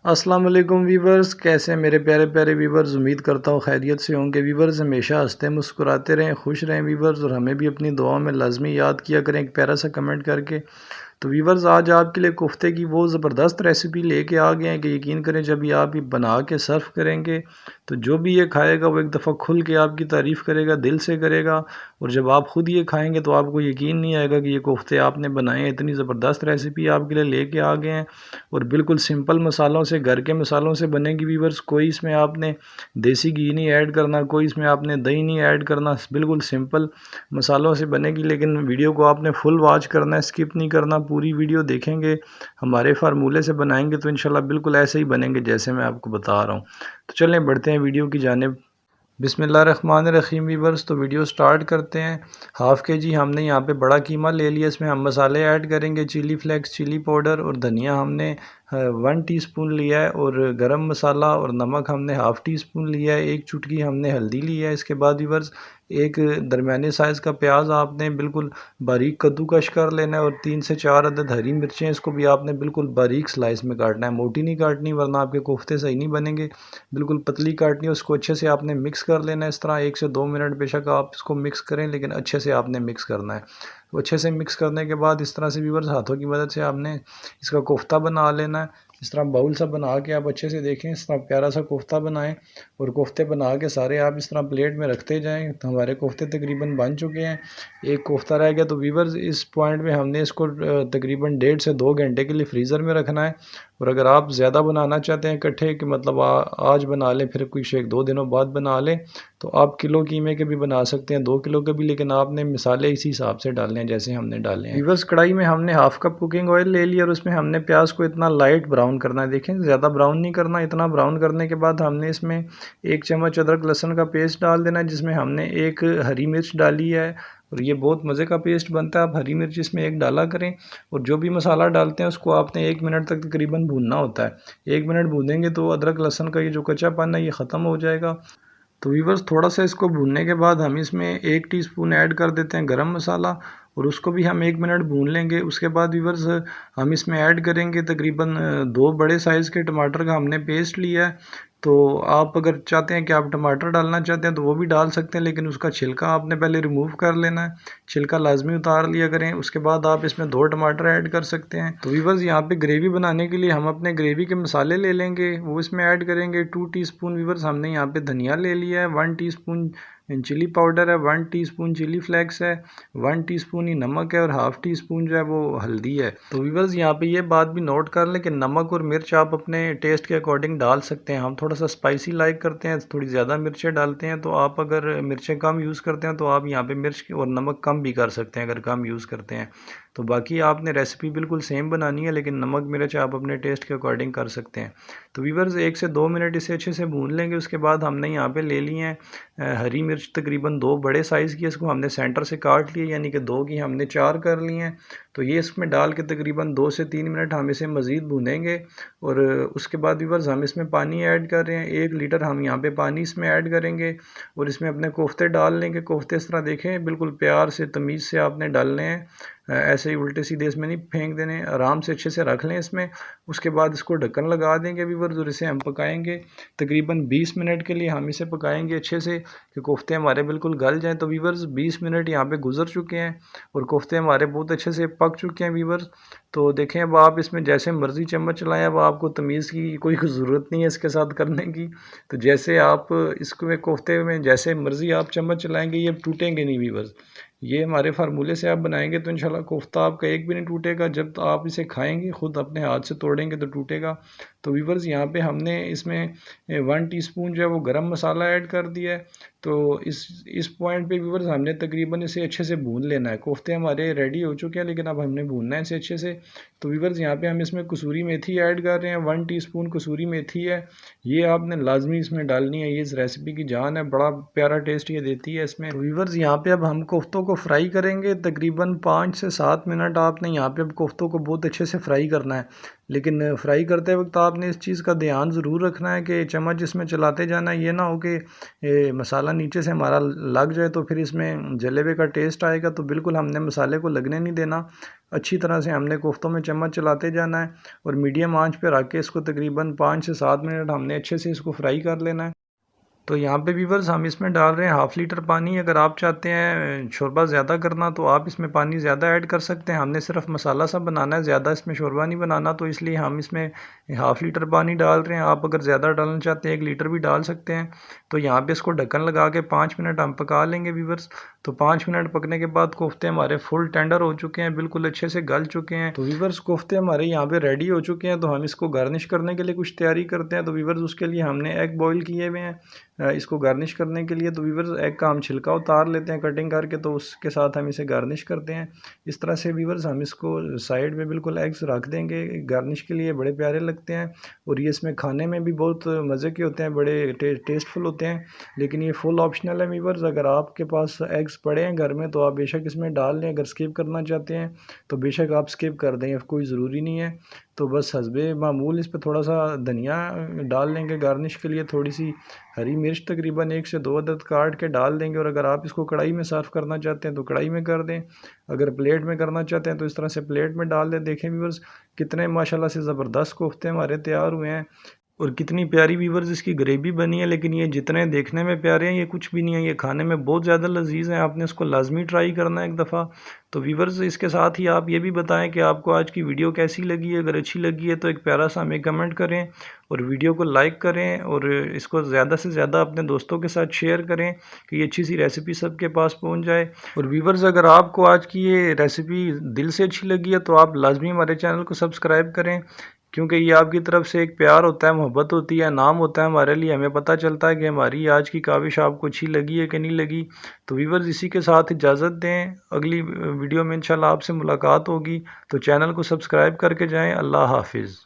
अस्सलाम वालेकुम वीवर्स, कैसे हैं मेरे प्यारे प्यारे वीवर्स। उम्मीद करता हूँ खैरियत से होंगे वीवर्स। हमेशा हंसते मुस्कुराते रहें, खुश रहें वीवर्स, और हमें भी अपनी दुआओं में लाजमी याद किया करें एक प्यारा सा कमेंट करके। तो वीवर्स, आज आपके लिए कोफ्ते की वो ज़बरदस्त रेसिपी लेके आ गए हैं कि यकीन करें जब ये आप ये बना के सर्व करेंगे तो जो भी ये खाएगा वो एक दफ़ा खुल के आपकी तारीफ़ करेगा, दिल से करेगा। और जब आप ख़ुद ये खाएंगे तो आपको यकीन नहीं आएगा कि ये कोफ्ते आपने बनाए हैं। इतनी ज़बरदस्त रेसिपी आपके लिए लेके आ गए हैं और बिल्कुल सिंपल मसालों से, घर के मसालों से बनेगी वीवर्स। कोई इसमें आपने देसी घी नहीं ऐड करना, कोई इसमें आपने दही नहीं ऐड करना, बिल्कुल सिंपल मसालों से बनेगी। लेकिन वीडियो को आपने फुल वॉच करना है, स्किप नहीं करना। पूरी वीडियो देखेंगे, हमारे फार्मूले से बनाएंगे तो इंशाल्लाह बिल्कुल ऐसे ही बनेंगे जैसे मैं आपको बता रहा हूँ। तो चलें बढ़ते हैं वीडियो की जानिब। बिस्मिल्लाहिर्रहमानिर्रहीम वीवर्स, तो वीडियो स्टार्ट करते हैं। हाफ़ के जी हमने यहाँ पे बड़ा कीमा ले लिया। इसमें हम मसाले ऐड करेंगे, चिली फ्लेक्स, चिली पाउडर और धनिया हमने 1 टीस्पून लिया है, और गरम मसाला और नमक हमने हाफ़ टी स्पून लिया है। एक चुटकी हमने हल्दी लिया है। इसके बाद वीवर्स एक दरमियाने साइज़ का प्याज आपने बिल्कुल बारीक कद्दूकश कर लेना है, और 3 से 4 अदद हरी मिर्चें, इसको भी आपने बिल्कुल बारीक स्लाइस में काटना है। मोटी नहीं काटनी वरना आपके कोफ्ते सही नहीं बनेंगे। बिल्कुल पतली काटनी है। उसको अच्छे से आपने मिक्स कर लेना है इस तरह 1 से 2 मिनट। बेशक आप इसको मिक्स करें लेकिन अच्छे से आपने मिक्स करना है। तो अच्छे से मिक्स करने के बाद इस तरह से वीवर्स हाथों की मदद से आपने इसका कोफ्ता बना लेना है। इस तरह बाउल सा बना के आप अच्छे से देखें, इस तरह प्यारा सा कोफ्ता बनाएं, और कोफ्ते बना के सारे आप इस तरह प्लेट में रखते जाएं। तो हमारे कोफ्ते तकरीबन बन चुके हैं। एक कोफ्ता रह गया। तो वीवर्स इस पॉइंट में हमने इसको तकरीबन 1.5 से 2 घंटे के लिए फ्रीज़र में रखना है। और अगर आप ज़्यादा बनाना चाहते हैं इकट्ठे कि मतलब आज बना लें फिर कुछ 1-2 दिनों बाद बना लें, तो आप किलो कीमे के भी बना सकते हैं, 2 किलो के भी, लेकिन आपने मिसाले इसी हिसाब से डालने हैं जैसे हमने डाले हैं। वीवर्स, कढ़ाई में हमने हाफ़ कप कुकिंग ऑयल ले लिया और उसमें हमने प्याज को इतना लाइट ब्राउन करना है। देखें, ज़्यादा ब्राउन नहीं करना। इतना ब्राउन करने के बाद हमने इसमें 1 चम्मच अदरक लहसुन का पेस्ट डाल देना है, जिसमें हमने 1 हरी मिर्च डाली है, और ये बहुत मज़े का पेस्ट बनता है। आप हरी मिर्च इसमें 1 डाला करें, और जो भी मसाला डालते हैं उसको आपने 1 मिनट तक तकरीबन भूनना होता है। 1 मिनट भूनेंगे तो अदरक लहसुन का ये जो कच्चापन है ये ख़त्म हो जाएगा। तो वीवर्स, थोड़ा सा इसको भूनने के बाद हम इसमें 1 टीस्पून ऐड कर देते हैं गरम मसाला, और उसको भी हम 1 मिनट भून लेंगे। उसके बाद वीवर्स हम इसमें ऐड करेंगे तकरीबन 2 बड़े साइज़ के टमाटर का हमने पेस्ट लिया है। तो आप अगर चाहते हैं कि आप टमाटर डालना चाहते हैं तो वो भी डाल सकते हैं, लेकिन उसका छिलका आपने पहले रिमूव कर लेना है। छिलका लाजमी उतार लिया करें। उसके बाद आप इसमें 2 टमाटर ऐड कर सकते हैं। तो वीवर्स, यहाँ पे ग्रेवी बनाने के लिए हम अपने ग्रेवी के मसाले ले लेंगे, वो इसमें ऐड करेंगे। 2 टीस्पून वीवर्स हमने यहाँ पे धनिया ले लिया है, 1 टीस्पून चिली पाउडर है, 1 टीस्पून चिली फ्लेक्स है, 1 टीस्पून ही नमक है, और हाफ़ टी स्पून जो है वो हल्दी है। तो वीवर्स, यहाँ पे ये बात भी नोट कर लें कि नमक और मिर्च आप अपने टेस्ट के अकॉर्डिंग डाल सकते हैं। हम थोड़ा सा स्पाइसी लाइक करते हैं, थोड़ी ज़्यादा मिर्चें डालते हैं। तो आप अगर मिर्चें कम यूज़ करते हैं तो आप यहाँ पे मिर्च और नमक कम भी कर सकते हैं अगर कम यूज़ करते हैं। तो बाकी आपने रेसिपी बिल्कुल सेम बनानी है, लेकिन नमक मिर्च आप अपने टेस्ट के अकॉर्डिंग कर सकते हैं। तो वीवर्स, 1 से 2 मिनट इसे अच्छे से भून लेंगे। उसके बाद हमने यहाँ पे ले लिए हैं हरी मिर्च तकरीबन 2 बड़े साइज़ की। इसको हमने सेंटर से काट लिए, यानी कि 2 की हमने 4 कर लिए हैं। तो ये इसमें डाल के तकरीबन 2 से 3 मिनट हम इसे मज़ीद भूनेंगे। और उसके बाद वीवर्स हम इसमें पानी ऐड कर रहे हैं। 1 लीटर हम यहाँ पे पानी इसमें ऐड करेंगे, और इसमें अपने कोफ्ते डाल लेंगे। कोफ्ते इस तरह देखें, बिल्कुल प्यार से तमीज़ से आपने डालने हैं, ऐसे ही उल्टे सीधे इसमें नहीं फेंक देने। आराम से अच्छे से रख लें इसमें। उसके बाद इसको ढक्कन लगा देंगे वीवर्स, और इसे हम पकाएंगे तकरीबन 20 मिनट के लिए। हम इसे पकाएंगे अच्छे से कि कोफ्ते हमारे बिल्कुल गल जाएं। तो वीवर्स, 20 मिनट यहाँ पे गुजर चुके हैं और कोफ्ते हमारे बहुत अच्छे से पक चुके हैं वीवर्स। तो देखें, अब आप इसमें जैसे मर्ज़ी चम्मच चलाएं। अब आपको तमीज़ की कोई ज़रूरत नहीं है इसके साथ करने की। तो जैसे आप इसको कोफ्ते में जैसे मर्ज़ी आप चम्मच चलाएंगे, ये टूटेंगे नहीं वीवर्स। ये हमारे फार्मूले से आप बनाएंगे तो इंशाल्लाह कोफ्ता आपका एक भी नहीं टूटेगा। जब आप इसे खाएंगे, खुद अपने हाथ से तोड़ेंगे तो टूटेगा। तो वीवर्स, यहाँ पे हमने इसमें 1 टीस्पून जो है वो गरम मसाला ऐड कर दिया है। तो इस पॉइंट पे वीवर्स हमने तकरीबन इसे अच्छे से भून लेना है। कोफ्ते हमारे रेडी हो चुके हैं, लेकिन अब हमने भूनना है इसे अच्छे से। तो वीवर्स, यहाँ पे हम इसमें कसूरी मेथी ऐड कर रहे हैं। 1 टीस्पून कसूरी मेथी है, ये आपने लाजमी इसमें डालनी है। ये इस रेसिपी की जान है, बड़ा प्यारा टेस्ट ये देती है इसमें। तो वीवर्स, यहाँ पे अब हम कोफ्तों को फ्राई करेंगे तकरीबन 5 से 7 मिनट। आपने यहाँ पे अब कोफ्तों को बहुत अच्छे से फ्राई करना है, लेकिन फ्राई करते वक्त आपने इस चीज़ का ध्यान ज़रूर रखना है कि चम्मच इसमें चलाते जाना है। ये ना हो कि मसाला नीचे से हमारा लग जाए तो फिर इसमें जलेबे का टेस्ट आएगा। तो बिल्कुल हमने मसाले को लगने नहीं देना, अच्छी तरह से हमने कोफ्तों में चम्मच चलाते जाना है और मीडियम आंच पे रख के इसको तकरीबन 5 से 7 मिनट हमने अच्छे से इसको फ्राई कर लेना है। तो यहाँ पे व्यूअर्स हम इसमें डाल रहे हैं 1/2 लीटर पानी। अगर आप चाहते हैं शोरबा ज़्यादा करना तो आप इसमें पानी ज़्यादा ऐड कर सकते हैं। हमने सिर्फ मसाला सा बनाना है, ज़्यादा इसमें शोरबा नहीं बनाना, तो इसलिए हम इसमें 1/2 लीटर पानी डाल रहे हैं। आप अगर ज़्यादा डालना चाहते हैं 1 लीटर भी डाल सकते हैं। तो यहाँ पे इसको ढक्कन लगा के 5 मिनट हम पका लेंगे व्यूअर्स। तो 5 मिनट पकने के बाद कोफ्ते हमारे फुल टेंडर हो चुके हैं, बिल्कुल अच्छे से गल चुके हैं। तो व्यूअर्स कोफ्ते हमारे यहाँ पे रेडी हो चुके हैं। तो हम इसको गार्निश करने के लिए कुछ तैयारी करते हैं। तो व्यूअर्स उसके लिए हमने एग बॉईल किए हुए हैं इसको गार्निश करने के लिए। तो व्यूअर्स एग का हम छिलका उतार लेते हैं कटिंग करके, तो उसके साथ हम इसे गार्निश करते हैं। इस तरह से व्यूअर्स हम इसको साइड में बिल्कुल एग्स रख देंगे गार्निश के लिए, बड़े प्यारे लगते हैं और ये इसमें खाने में भी बहुत मज़े के होते हैं, बड़े टेस्टफुल होते हैं। लेकिन ये फुल ऑप्शनल है व्यूअर्स, अगर आपके पास एग्स पड़े हैं घर में तो आप बेशक इसमें डाल लें। अगर स्किप करना चाहते हैं तो बेशक आप स्किप कर दें, कोई ज़रूरी नहीं है। तो बस हस्बे मामूल इस पर थोड़ा सा धनिया डाल लेंगे गार्निश के लिए, थोड़ी सी हरी मिर्च तकरीबन 1 से 2 अदद काट के डाल देंगे। और अगर आप इसको कढ़ाई में सर्व करना चाहते हैं तो कढ़ाई में कर दें, अगर प्लेट में करना चाहते हैं तो इस तरह से प्लेट में डाल दें। देखें व्यूअर्स कितने माशाल्लाह से ज़बरदस्त कोफ्ते हमारे तैयार हुए हैं और कितनी प्यारी व्यूअर्स इसकी ग्रेवी बनी है। लेकिन ये जितने देखने में प्यारे हैं ये कुछ भी नहीं है, ये खाने में बहुत ज़्यादा लजीज हैं। आपने इसको लाजमी ट्राई करना है एक दफ़ा। तो व्यूअर्स इसके साथ ही आप ये भी बताएं कि आपको आज की वीडियो कैसी लगी है। अगर अच्छी लगी है तो एक प्यारा सा हमें कमेंट करें और वीडियो को लाइक करें और इसको ज़्यादा से ज़्यादा अपने दोस्तों के साथ शेयर करें कि ये अच्छी सी रेसिपी सबके पास पहुंच जाए। और व्यूअर्स अगर आपको आज की ये रेसिपी दिल से अच्छी लगी है तो आप लाजमी हमारे चैनल को सब्सक्राइब करें, क्योंकि ये आपकी तरफ से एक प्यार होता है, मोहब्बत होती है, नाम होता है हमारे लिए। हमें पता चलता है कि हमारी आज की काविश आपको अच्छी लगी है कि नहीं लगी। तो व्यूअर्स इसी के साथ इजाज़त दें, अगली वीडियो में इंशाल्लाह आपसे मुलाकात होगी। तो चैनल को सब्सक्राइब करके जाएं। अल्लाह हाफिज़।